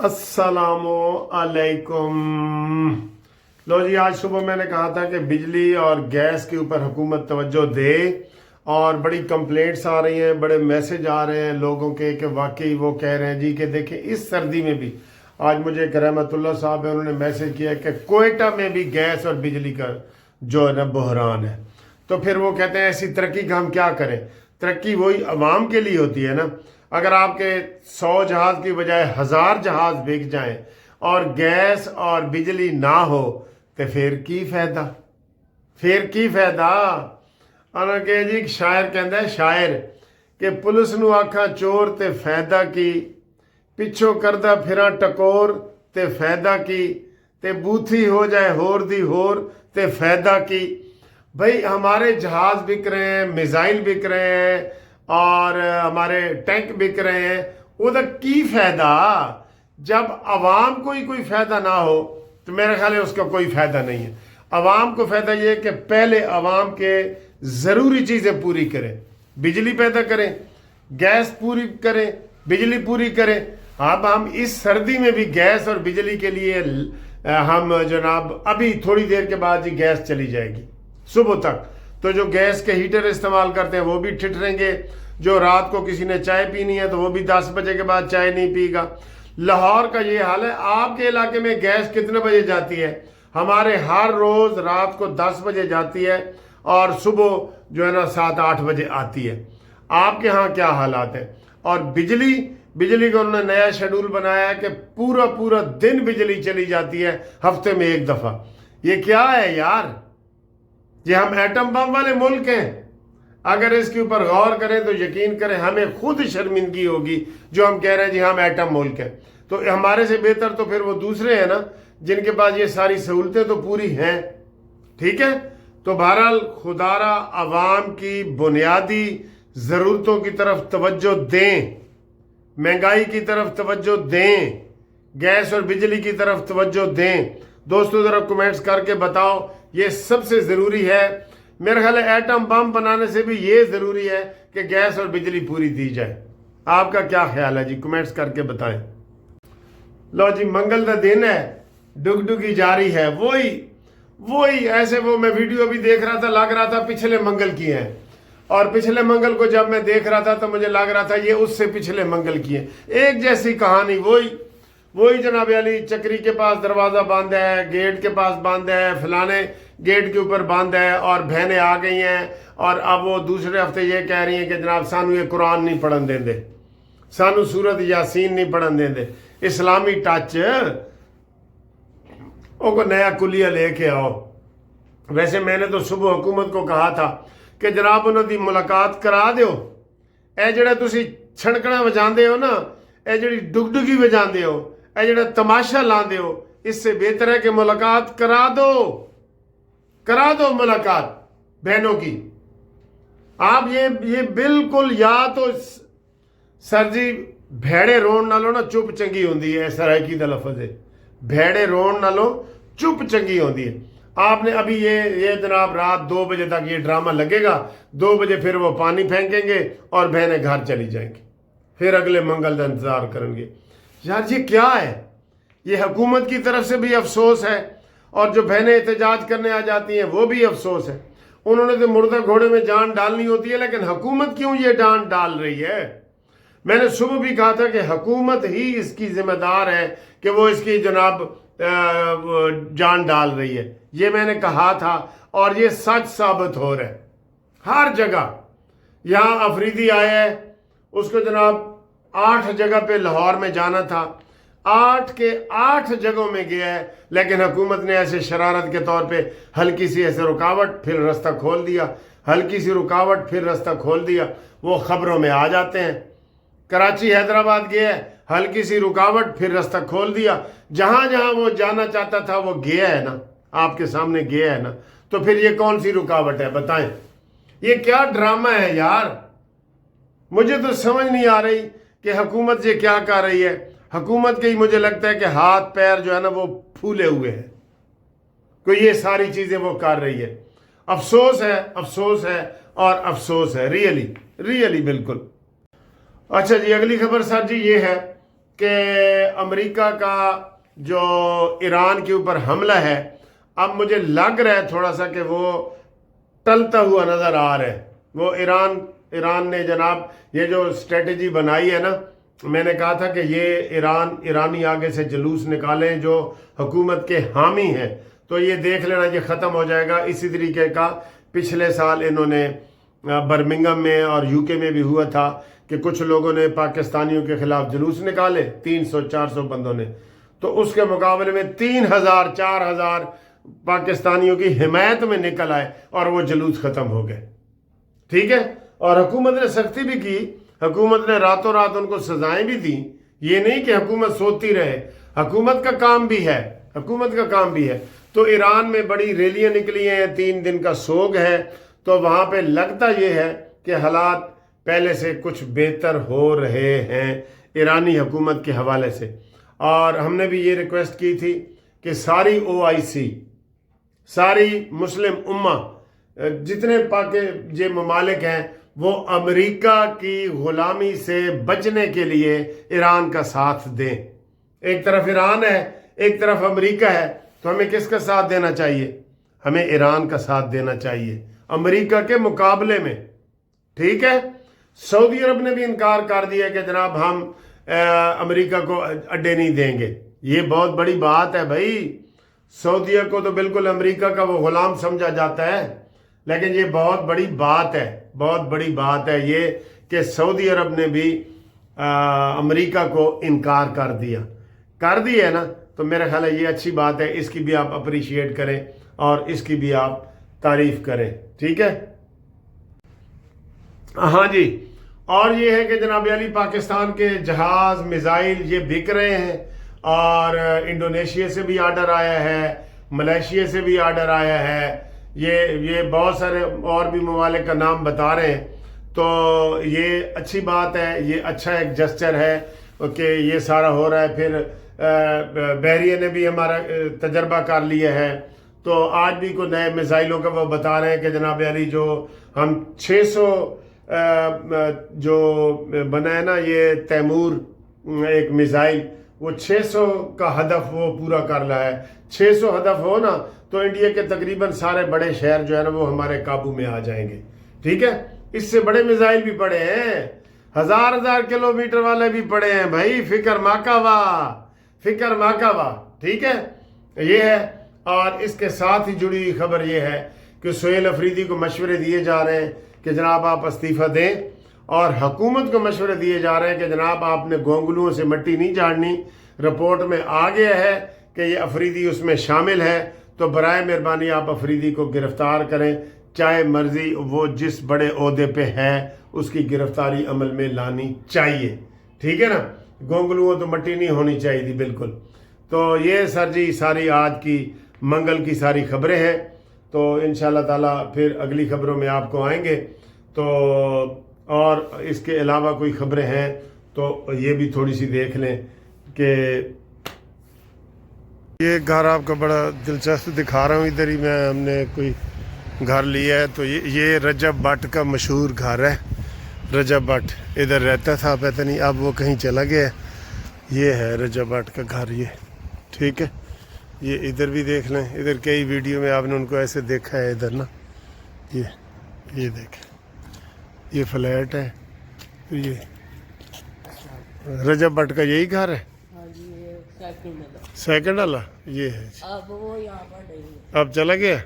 अस्सलामु अलैकुम। लो जी, आज सुबह मैंने कहा था कि बिजली और गैस के ऊपर हुकूमत तवज्जो दे, और बड़ी कंप्लेंट्स आ रही हैं, बड़े मैसेज आ रहे हैं लोगों के कि वाकई वो कह रहे हैं जी कि देखें इस सर्दी में भी। आज मुझे एक रहमतुल्लाह साहब है, उन्होंने मैसेज किया कि कोयटा में भी गैस और बिजली का जो है ना बहरान है। तो फिर वो कहते हैं ऐसी तरक्की का हम क्या करें। तरक्की वही अवाम के लिए होती है ना। अगर आपके 100 जहाज की बजाय 1000 जहाज बिक जाएं और गैस और बिजली ना हो तो फिर की फायदा। के जी शायर कहता है, शायर कि पुलिस नू आखा चोर ते फायदा की, पिछों करदा फिरा टकोर ते फायदा की, ते बूथी हो जाए होर दी होर ते फायदा की। भाई हमारे जहाज बिक रहे हैं, मिसाइल बिक रहे हैं और हमारे टैंक बिक रहे हैं, उधर की फायदा। जब आवाम को ही कोई फायदा ना हो तो मेरे ख्याल है उसका कोई फायदा नहीं है। आवाम को फायदा ये है कि पहले आवाम के ज़रूरी चीज़ें पूरी करें, बिजली पैदा करें, गैस पूरी करें, बिजली पूरी करें। अब हम इस सर्दी में भी गैस और बिजली के लिए हम जनाब अभी थोड़ी देर के बाद ही गैस चली जाएगी सुबह तक। तो जो गैस के हीटर इस्तेमाल करते हैं वो भी ठिठरेंगे। जो रात को किसी ने चाय पीनी है तो वो भी 10 बजे के बाद चाय नहीं पीगा। लाहौर का ये हाल है। आपके इलाके में गैस कितने बजे जाती है? हमारे हर रोज रात को 10 बजे जाती है और सुबह जो है ना 7-8 बजे आती है। आपके यहाँ क्या हालात है? और बिजली का उन्होंने नया शेड्यूल बनाया है कि पूरा पूरा दिन बिजली चली जाती है, हफ्ते में एक दफा। ये क्या है यार? ये हम एटम बम वाले मुल्क हैं। अगर इसके ऊपर गौर करें तो यकीन करें हमें खुद शर्मिंदगी होगी जो हम कह रहे हैं जी हम एटम मुल्क हैं। तो हमारे से बेहतर तो फिर वो दूसरे हैं ना, जिनके पास ये सारी सहूलतें तो पूरी हैं। ठीक है, तो बहरहाल खुदारा अवाम की बुनियादी ज़रूरतों की तरफ तवज्जो दें, महंगाई की तरफ तवज्जो दें, गैस और बिजली की तरफ तवज्जो दें। दोस्तों ज़रा कमेंट्स करके बताओ, ये सबसे ज़रूरी है। मेरे ख्याल है एटम बम बनाने से भी ये ज़रूरी है कि गैस और बिजली पूरी दी जाए। आपका क्या ख्याल है जी? कमेंट्स करके बताएं। लो जी, मंगल का दिन है, डुगडुगी जारी है। वही ऐसे वो मैं वीडियो भी देख रहा था, लग रहा था पिछले मंगल की है। और पिछले मंगल को जब मैं देख रहा था तो मुझे लग रहा था ये उससे पिछले मंगल की है। एक जैसी कहानी, वही जनाब अली चक्री के पास दरवाज़ा बंद है, गेट के पास बंद है, फलाने गेट के ऊपर बंद है, और बहनें आ गई हैं और अब वो दूसरे हफ्ते ये कह रही हैं कि जनाब सानू ये कुरान नहीं पढ़न देंदे, सानू सूरत यासीन नहीं पढ़न देंदे। इस्लामी टच वो को नया कुलिया लेके आओ। वैसे मैंने तो सुबह हुकूमत को कहा था कि जनाब उन्होंने मुलाकात करा दो। ए जड़ा तुसी छणकना बजाते हो ना, ए जड़ी डुगडुगी बजाते हो, ए जड़ा तमाशा लाते हो, इससे बेहतर है कि मुलाकात करा दो मुलाकात बहनों की। आप ये बिल्कुल, या तो सर जी भेड़े रोन नालों ना चुप चंगी होंगी है, सरायकी का लफज है, भेड़े रोन नालों चुप चंगी होंगी है। आपने अभी ये जनाब रात 2 बजे तक ये ड्रामा लगेगा, 2 बजे फिर वो पानी फेंकेंगे और बहनें घर चली जाएंगी, फिर अगले मंगल का इंतजार करेंगे। यार ये क्या है? ये हुकूमत की तरफ से भी अफसोस है और जो बहनें एहतजाज करने आ जाती हैं वो भी अफसोस है। उन्होंने तो मुर्दा घोड़े में जान डालनी होती है, लेकिन हुकूमत क्यों ये जान डाल रही है? मैंने सुबह भी कहा था कि हुकूमत ही इसकी जिम्मेदार है कि वो इसकी जनाब जान डाल रही है। ये मैंने कहा था और ये सच साबित हो रहा है हर जगह। यहाँ अफरीदी आया है, उसको जनाब 8 जगह पे लाहौर में जाना था, 8 के 8 जगहों में गया है, लेकिन हुकूमत ने ऐसे शरारत के तौर पे हल्की सी ऐसे रुकावट फिर रास्ता खोल दिया, हल्की सी रुकावट फिर रास्ता खोल दिया। वो खबरों में आ जाते हैं। कराची हैदराबाद गया है, हल्की सी रुकावट फिर रास्ता खोल दिया। जहां जहां वो जाना चाहता था वो गया है ना, आपके सामने गया है ना। तो फिर ये कौन सी रुकावट है बताएं? ये क्या ड्रामा है यार? मुझे तो समझ नहीं आ रही कि हुकूमत ये क्या कर रही है। हुकूमत के ही मुझे लगता है कि हाथ पैर जो है ना वो फूले हुए हैं, कोई ये सारी चीजें वो कर रही है। अफसोस है और अफसोस है, रियली बिल्कुल। अच्छा जी, अगली खबर सर जी ये है کہ امریکہ کا جو ایران کے اوپر حملہ ہے اب مجھے لگ رہا ہے تھوڑا سا کہ وہ ٹلتا ہوا نظر آ رہا ہے. وہ ایران نے جناب یہ جو اسٹریٹجی بنائی ہے نا، میں نے کہا تھا کہ یہ ایرانی آگے سے جلوس نکالیں جو حکومت کے حامی ہیں، تو یہ دیکھ لینا یہ ختم ہو جائے گا. اسی طریقے کا پچھلے سال انہوں نے برمنگم میں اور یو کے میں بھی ہوا تھا کہ کچھ لوگوں نے پاکستانیوں کے خلاف جلوس نکالے، 300-400 بندوں نے، تو اس کے مقابلے میں 3,000-4,000 پاکستانیوں کی حمایت میں نکل آئے اور وہ جلوس ختم ہو گئے. ٹھیک ہے، اور حکومت نے سختی بھی کی، حکومت نے راتوں رات ان کو سزائیں بھی دیں. یہ نہیں کہ حکومت سوتی رہے، حکومت کا کام بھی ہے. تو ایران میں بڑی ریلیاں نکلی ہیں، 3 دن کا سوگ ہے، تو وہاں پہ لگتا یہ ہے کہ حالات پہلے سے کچھ بہتر ہو رہے ہیں ایرانی حکومت کے حوالے سے. اور ہم نے بھی یہ ریکویسٹ کی تھی کہ ساری OIC، ساری مسلم امہ، جتنے یہ ممالک ہیں، وہ امریکہ کی غلامی سے بچنے کے لیے ایران کا ساتھ دیں. ایک طرف ایران ہے، ایک طرف امریکہ ہے، تو ہمیں کس کا ساتھ دینا چاہیے؟ ہمیں ایران کا ساتھ دینا چاہیے امریکہ کے مقابلے میں. ٹھیک ہے، سعودی عرب نے بھی انکار کر دیا کہ جناب ہم امریکہ کو اڈے نہیں دیں گے. یہ بہت بڑی بات ہے بھائی. سعودیہ کو تو بالکل امریکہ کا وہ غلام سمجھا جاتا ہے، لیکن یہ بہت بڑی بات ہے یہ کہ سعودی عرب نے بھی امریکہ کو انکار کر دیا ہے نا. تو میرا خیال ہے یہ اچھی بات ہے، اس کی بھی آپ اپریشیٹ کریں اور اس کی بھی آپ تعریف کریں. ٹھیک ہے، ہاں جی. اور یہ ہے کہ جناب علی پاکستان کے جہاز میزائل یہ بک رہے ہیں، اور انڈونیشیا سے بھی آرڈر آیا ہے، ملیشیا سے بھی آرڈر آیا ہے. یہ بہت سارے اور بھی ممالک کا نام بتا رہے ہیں. تو یہ اچھی بات ہے، یہ اچھا ایک جسچر ہے کہ یہ سارا ہو رہا ہے. پھر بحریہ نے بھی ہمارا تجربہ کر لیا ہے، تو آج بھی کوئی نئے میزائلوں کا وہ بتا رہے ہیں کہ جناب علی جو ہم 600 جو بنا ہے نا یہ تیمور ایک میزائل، وہ 600 کا ہدف وہ پورا کر رہا ہے. 600 ہدف ہو نا تو انڈیا کے تقریباً سارے بڑے شہر جو ہے نا وہ ہمارے قابو میں آ جائیں گے. ٹھیک ہے، اس سے بڑے میزائل بھی پڑے ہیں، 1000 کلومیٹر والے بھی پڑے ہیں بھائی. فکر ماکاوا. ٹھیک ہے، یہ ہے. اور اس کے ساتھ ہی جڑی ہوئی خبر یہ ہے کہ سہیل افریدی کو مشورے دیے جا رہے ہیں کہ جناب آپ استعفیٰ دیں، اور حکومت کو مشورے دیے جا رہے ہیں کہ جناب آپ نے گونگلوؤں سے مٹی نہیں جھاڑنی. رپورٹ میں آ گیا ہے کہ یہ افریدی اس میں شامل ہے، تو برائے مہربانی آپ افریدی کو گرفتار کریں، چاہے مرضی وہ جس بڑے عہدے پہ ہے اس کی گرفتاری عمل میں لانی چاہیے. ٹھیک ہے نا، گونگلوؤں تو مٹی نہیں ہونی چاہیے تھی بالکل. تو یہ سر جی ساری آج کی منگل کی ساری خبریں ہیں. تو انشاءاللہ تعالیٰ پھر اگلی خبروں میں آپ کو آئیں گے. تو اور اس کے علاوہ کوئی خبریں ہیں تو یہ بھی تھوڑی سی دیکھ لیں کہ یہ گھر آپ کا بڑا دلچسپ دکھا رہا ہوں. ادھر ہی ہم نے کوئی گھر لیا ہے. تو یہ رجب بٹ کا مشہور گھر ہے. رجب بٹ ادھر رہتا تھا، پتہ نہیں اب وہ کہیں چلا گیا. یہ ہے رجب بٹ کا گھر یہ. ٹھیک ہے، یہ ادھر بھی دیکھ لیں. ادھر کئی ویڈیو میں آپ نے ان کو ایسے دیکھا ہے ادھر نا. یہ دیکھیں، یہ فلیٹ ہے. یہ رجب بٹ کا یہی گھر ہے، سیکنڈ والا یہ ہے. اب چلا گیا.